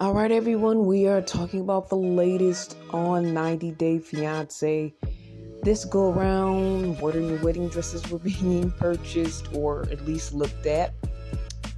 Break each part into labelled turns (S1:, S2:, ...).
S1: All right, everyone, we are talking about the latest on 90 Day Fiance. This go around, what are your wedding dresses were being purchased or at least looked at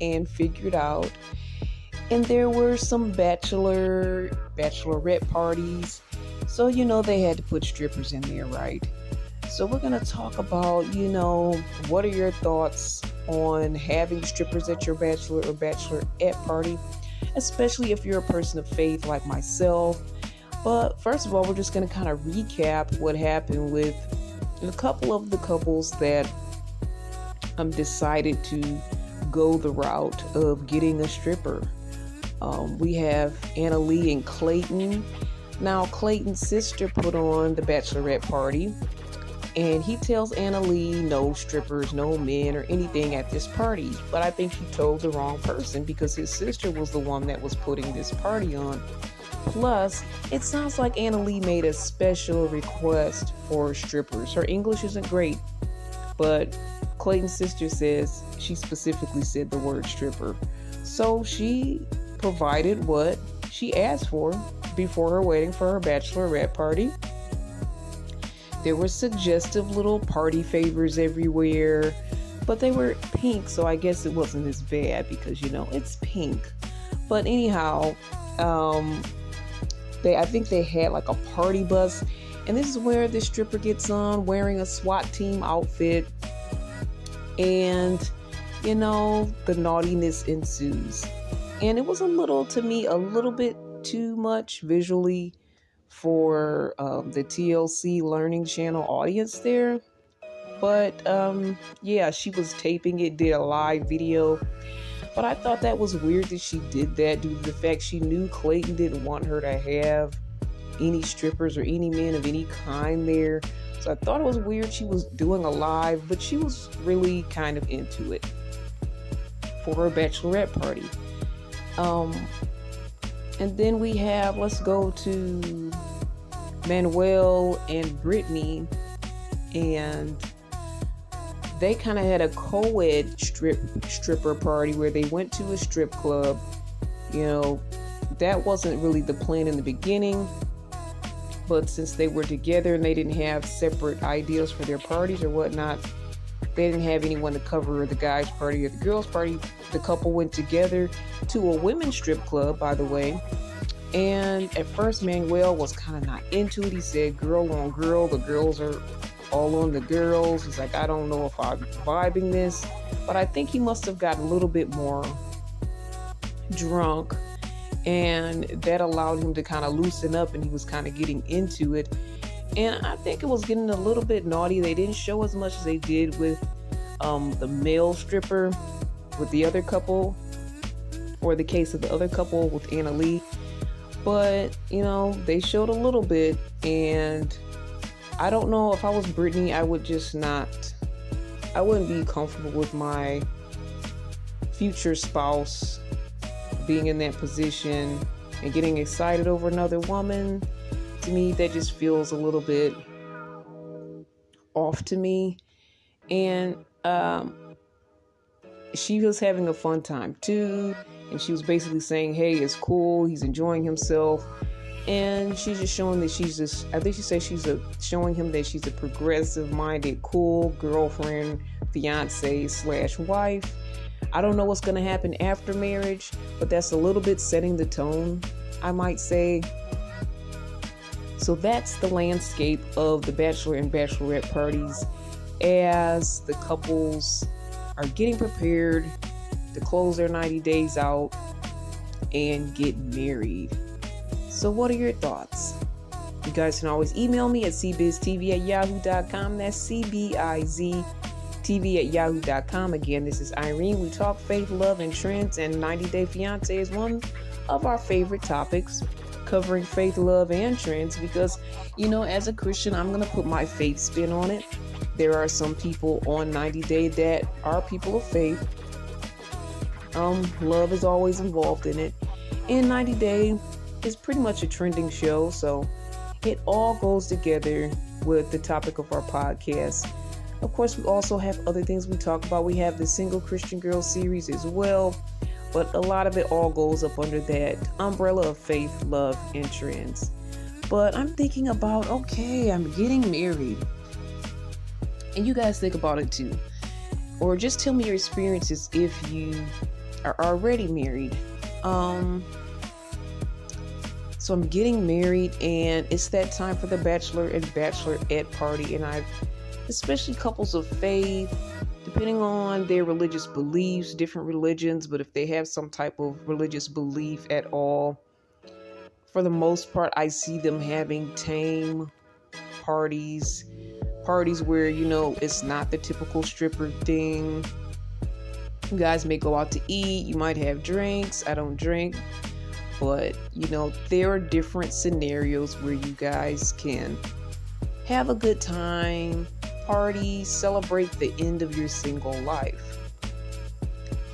S1: and figured out. And there were some bachelorette parties. So, they had to put strippers in there, right? So we're going to talk about, what are your thoughts on having strippers at your bachelor or bachelorette party, especially if you're a person of faith like myself. But first of all, we're just going to kind of recap what happened with a couple of the couples that decided to go the route of getting a stripper. We have Anna Lee and Clayton. Now, Clayton's sister put on the bachelorette party, and he tells Anna Lee no strippers, no men or anything at this party. But I think he told the wrong person because his sister was the one that was putting this party on. Plus, it sounds like Anna Lee made a special request for strippers. Her English isn't great, but Clayton's sister says she specifically said the word stripper. So she provided what she asked for before her wedding for her bachelorette party. There were suggestive little party favors everywhere, but they were pink, so I guess it wasn't as bad because, it's pink. But anyhow, I think they had like a party bus, and this is where the stripper gets on wearing a SWAT team outfit, and, the naughtiness ensues. And it was a little bit too much visually for the TLC Learning Channel audience there. But she was taping it, did a live video. But I thought that was weird that she did that due to the fact she knew Clayton didn't want her to have any strippers or any men of any kind there. So I thought it was weird she was doing a live, but she was really kind of into it for her bachelorette party. And then we have, let's go to Manuel and Britney, and they kind of had a co-ed stripper party where they went to a strip club. That wasn't really the plan in the beginning, but since they were together and they didn't have separate ideas for their parties or whatnot, they didn't have anyone to cover the guys' party or the girls' party. The couple went together to a women's strip club, by the way. And at first, Manuel was kind of not into it. He said, girl on girl, the girls are all on the girls. He's like, I don't know if I'm vibing this. But I think he must have got a little bit more drunk. And that allowed him to kind of loosen up, and he was kind of getting into it. And I think it was getting a little bit naughty. They didn't show as much as they did with the male stripper with the other couple, or the case of the other couple with Anna Lee. But, they showed a little bit, and I don't know, if I was Britney, I wouldn't be comfortable with my future spouse being in that position and getting excited over another woman. To me, that just feels a little bit off to me. And she was having a fun time too, and she was basically saying, hey, it's cool, he's enjoying himself. And she's just showing that showing him that she's a progressive minded, cool girlfriend, fiance / wife. I don't know what's going to happen after marriage, but that's a little bit setting the tone, I might say. So that's the landscape of the bachelor and bachelorette parties as the couples are getting prepared to close their 90 days out and get married. So what are your thoughts? You guys can always email me at cbiztv@yahoo.com. That's cbiztv@yahoo.com. Again, this is Irene. We talk faith, love, and trends, and 90 Day Fiance is one of our favorite topics, covering faith, love, and trends, because, as a Christian, I'm going to put my faith spin on it. There are some people on 90 Day that are people of faith. Love is always involved in it. And 90 Day is pretty much a trending show, so it all goes together with the topic of our podcast. Of course, we also have other things we talk about. We have the Single Christian Girl series as well. but a lot of it all goes up under that umbrella of faith, love, and trends. But I'm thinking about, okay, I'm getting married. And you guys think about it too. Or just tell me your experiences if you are already married. So I'm getting married, and it's that time for the bachelor and bachelorette party, and especially couples of faith, depending on their religious beliefs, different religions, but if they have some type of religious belief at all, for the most part, I see them having tame parties where, it's not the typical stripper thing. You guys may go out to eat, you might have drinks. I don't drink. But, there are different scenarios where you guys can have a good time, party, celebrate the end of your single life.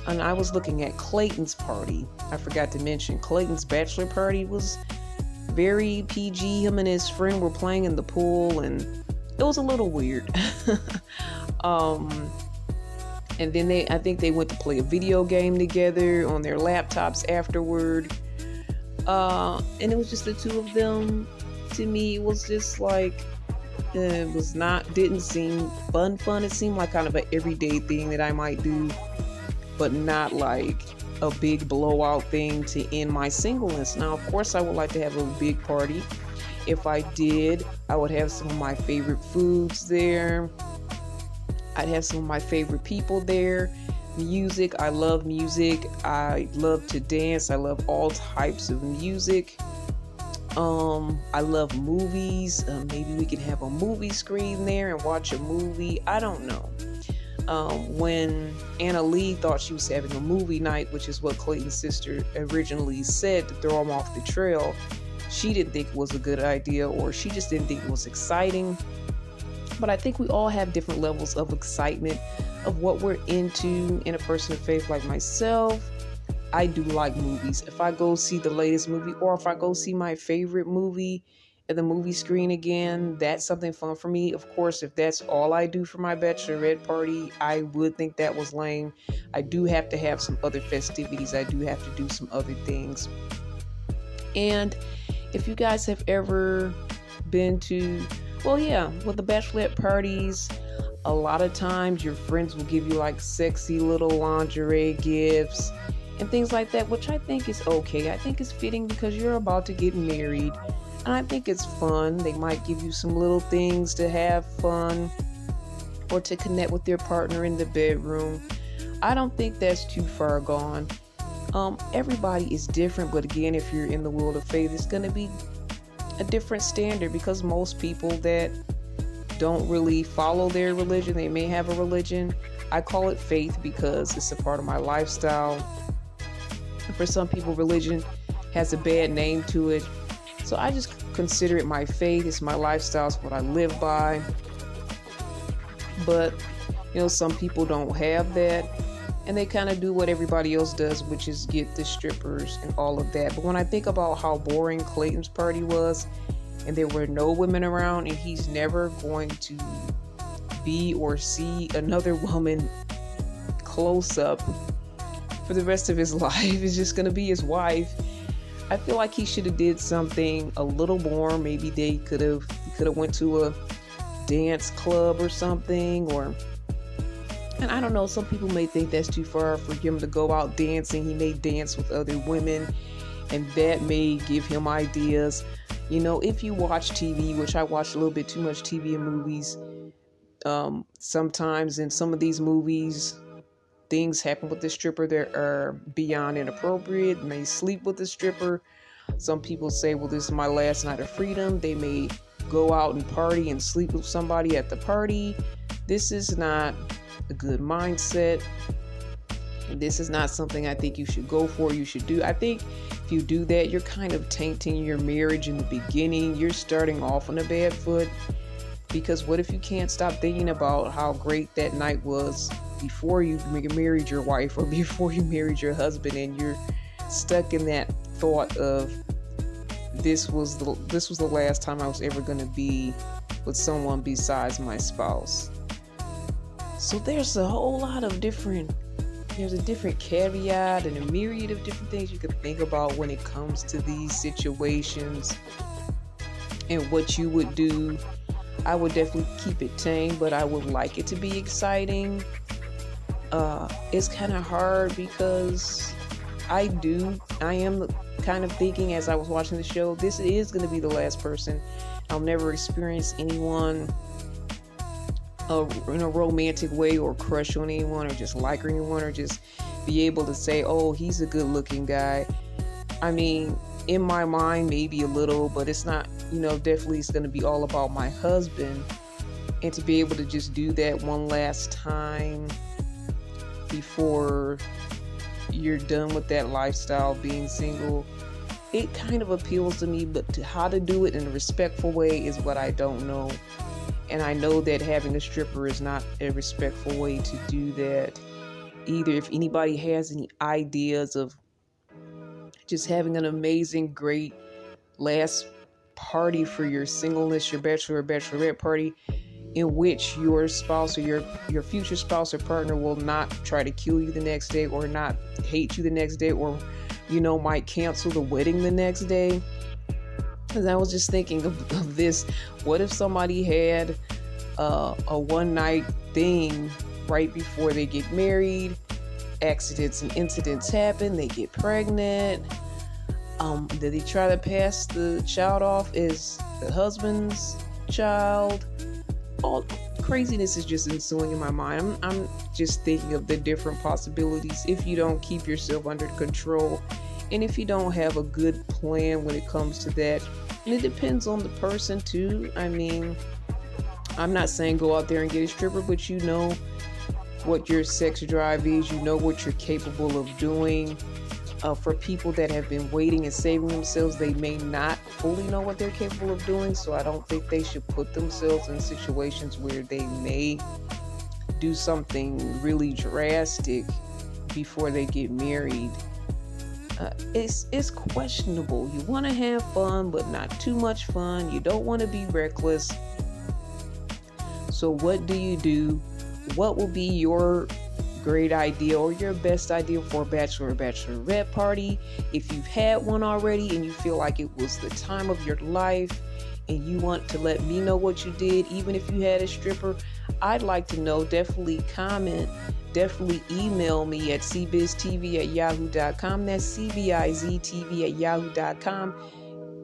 S1: And I was looking at Clayton's party. I forgot to mention Clayton's bachelor party was very PG. Him and his friend were playing in the pool, and it was a little weird. And then I think they went to play a video game together on their laptops afterward. And it was just the two of them. To me, it was just like, didn't seem fun. It seemed like kind of an everyday thing that I might do, but not like a big blowout thing to end my singleness. Now, of course, I would like to have a big party. If I did, I would have some of my favorite foods there. I'd have some of my favorite people there. Music, I love music. I love to dance. I love all types of music. I love movies. Maybe we can have a movie screen there and watch a movie. I don't know. When Anna Lee thought she was having a movie night, which is what Clayton's sister originally said to throw him off the trail, she didn't think it was a good idea, or she just didn't think it was exciting. But I think we all have different levels of excitement of what we're into. In a person of faith like myself, I do like movies. If I go see the latest movie, or if I go see my favorite movie at the movie screen again, that's something fun for me. Of course, if that's all I do for my bachelorette party, I would think that was lame. I do have to have some other festivities. I do have to do some other things. And if you guys have ever been to, with the bachelorette parties, a lot of times your friends will give you like sexy little lingerie gifts and things like that, which I think is okay. I think it's fitting because you're about to get married, and I think it's fun. They might give you some little things to have fun or to connect with your partner in the bedroom. I don't think that's too far gone. Everybody is different, but again, if you're in the world of faith, it's going to be a different standard, because most people that don't really follow their religion, they may have a religion. I call it faith because it's a part of my lifestyle. For some people, religion has a bad name to it. So I just consider it my faith. It's my lifestyle. It's what I live by. But, some people don't have that. And they kind of do what everybody else does, which is get the strippers and all of that. But when I think about how boring Clayton's party was, and there were no women around, and he's never going to be or see another woman close up for the rest of his life, it's just going to be his wife. I feel like he should have did something a little more. Maybe he could have went to a dance club or something, and I don't know, some people may think that's too far for him to go out dancing. He may dance with other women, and that may give him ideas. If you watch TV, which I watch a little bit too much TV and movies, sometimes in some of these movies, things happen with the stripper that are beyond inappropriate. They may sleep with the stripper. Some people say, well, this is my last night of freedom. They may go out and party and sleep with somebody at the party. This is not a good mindset. This is not something I think you should go for, you should do. I think if you do that, you're kind of tainting your marriage in the beginning. You're starting off on a bad foot, because what if you can't stop thinking about how great that night was before you married your wife or before you married your husband, and you're stuck in that thought of this was the last time I was ever going to be with someone besides my spouse. So there's a whole lot of different there's a different caveat and a myriad of different things you could think about when it comes to these situations and what you would do. I would definitely keep it tame, but I would like it to be exciting. It's kind of hard because I am kind of thinking as I was watching the show, this is going to be the last person. I'll never experience anyone in a romantic way or crush on anyone or just like anyone or just be able to say, oh, he's a good looking guy. I mean, in my mind, maybe a little, but it's not, definitely it's going to be all about my husband. And to be able to just do that one last time before you're done with that lifestyle, being single, it kind of appeals to me, but how to do it in a respectful way is what I don't know. And I know that having a stripper is not a respectful way to do that either. If anybody has any ideas of just having an amazing, great last party for your singleness, your bachelor or bachelorette party, in which your spouse or your future spouse or partner will not try to kill you the next day or not hate you the next day or, might cancel the wedding the next day. Because I was just thinking of this. What if somebody had a one-night thing right before they get married? Accidents and incidents happen. They get pregnant. Did they try to pass the child off as the husband's child? All craziness is just ensuing in my mind. I'm just thinking of the different possibilities if you don't keep yourself under control and if you don't have a good plan when it comes to that. And it depends on the person too. I mean, I'm not saying go out there and get a stripper, but you know what your sex drive is, you know what you're capable of doing. For people that have been waiting and saving themselves, they may not fully know what they're capable of doing, so I don't think they should put themselves in situations where they may do something really drastic before they get married. It's questionable. You want to have fun, but not too much fun. You don't want to be reckless. So what do you do? What will be your great idea or your best idea for a bachelor or bachelorette party? If you've had one already and you feel like it was the time of your life and you want to let me know what you did, even if you had a stripper, I'd like to know. Definitely comment. Definitely email me at cbiztv@yahoo.com. That's cbiztv@yahoo.com.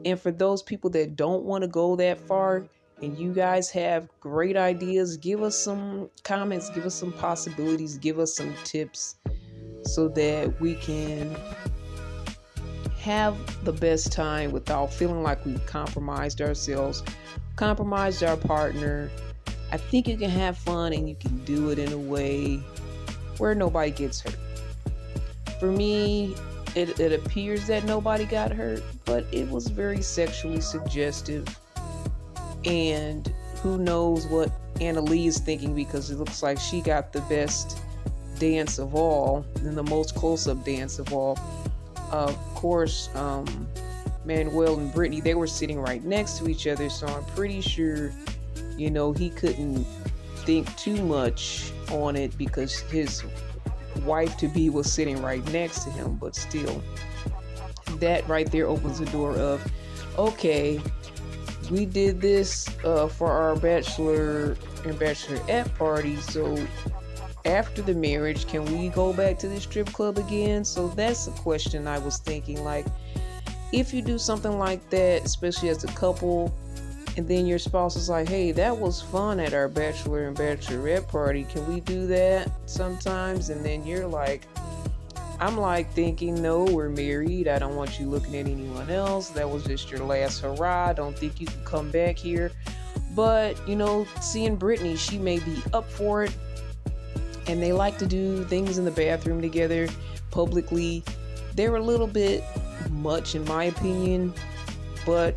S1: And for those people that don't want to go that far and you guys have great ideas, give us some comments, give us some possibilities, give us some tips so that we can have the best time without feeling like we've compromised ourselves, compromised our partner. I think you can have fun and you can do it in a way where nobody gets hurt. For me, it appears that nobody got hurt, but it was very sexually suggestive. And who knows what Anna Lee is thinking, because it looks like she got the best dance of all and the most close-up dance of all. Of course, Manuel and Britney, they were sitting right next to each other, so I'm pretty sure, he couldn't think too much on it because his wife-to-be was sitting right next to him. But still, that right there opens the door of, okay, we did this for our bachelor and bachelorette party, so after the marriage, can we go back to the strip club again? So that's a question I was thinking, like, if you do something like that, especially as a couple, and then your spouse is like, hey, that was fun at our bachelor and bachelorette party, can we do that sometimes? And then you're like, I'm like thinking, no, we're married. I don't want you looking at anyone else. That was just your last hurrah. I don't think you can come back here. But, seeing Britney, she may be up for it. And they like to do things in the bathroom together publicly. They're a little bit much, in my opinion. But,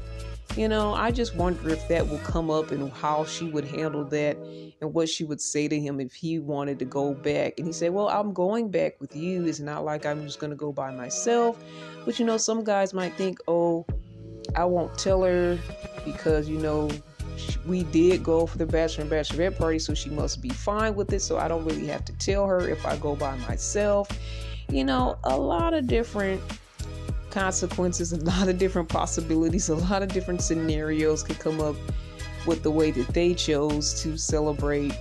S1: I just wonder if that will come up and how she would handle that and what she would say to him if he wanted to go back. And he said, well, I'm going back with you. It's not like I'm just going to go by myself. But, some guys might think, oh, I won't tell her because, we did go for the bachelor and bachelorette party, so she must be fine with it. So I don't really have to tell her if I go by myself. You know, a lot of different consequences, a lot of different possibilities, a lot of different scenarios could come up with the way that they chose to celebrate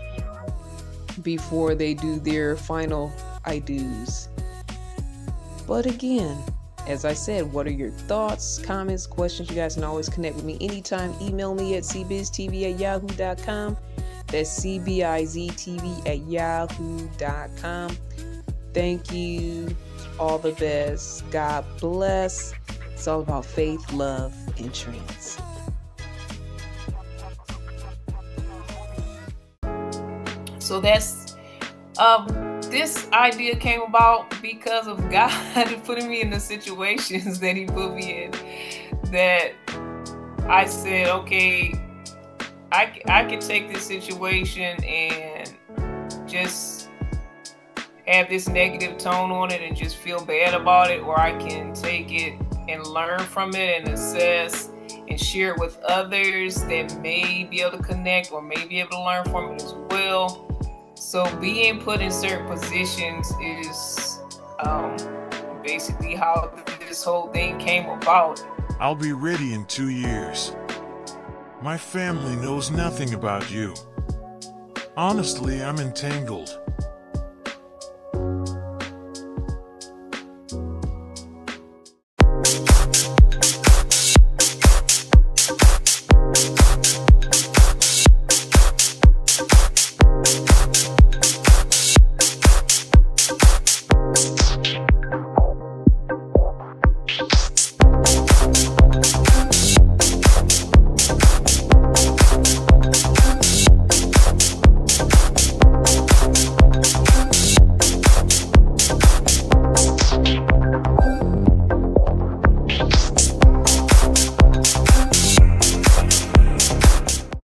S1: before they do their final I do's. But again, as I said, what are your thoughts, comments, questions? You guys can always connect with me anytime. Email me at cbiztv@yahoo.com. That's cbiztv@yahoo.com. Thank you. All the best. God bless. It's all about faith, love, and trends. So that's this idea came about because of God putting me in the situations that he put me in, that I said, okay, I can take this situation and just have this negative tone on it and just feel bad about it, or I can take it and learn from it and assess and share it with others that may be able to connect or may be able to learn from it as well. So being put in certain positions is basically how this whole thing came about.
S2: I'll be ready in 2 years. My family knows nothing about you. Honestly, I'm entangled.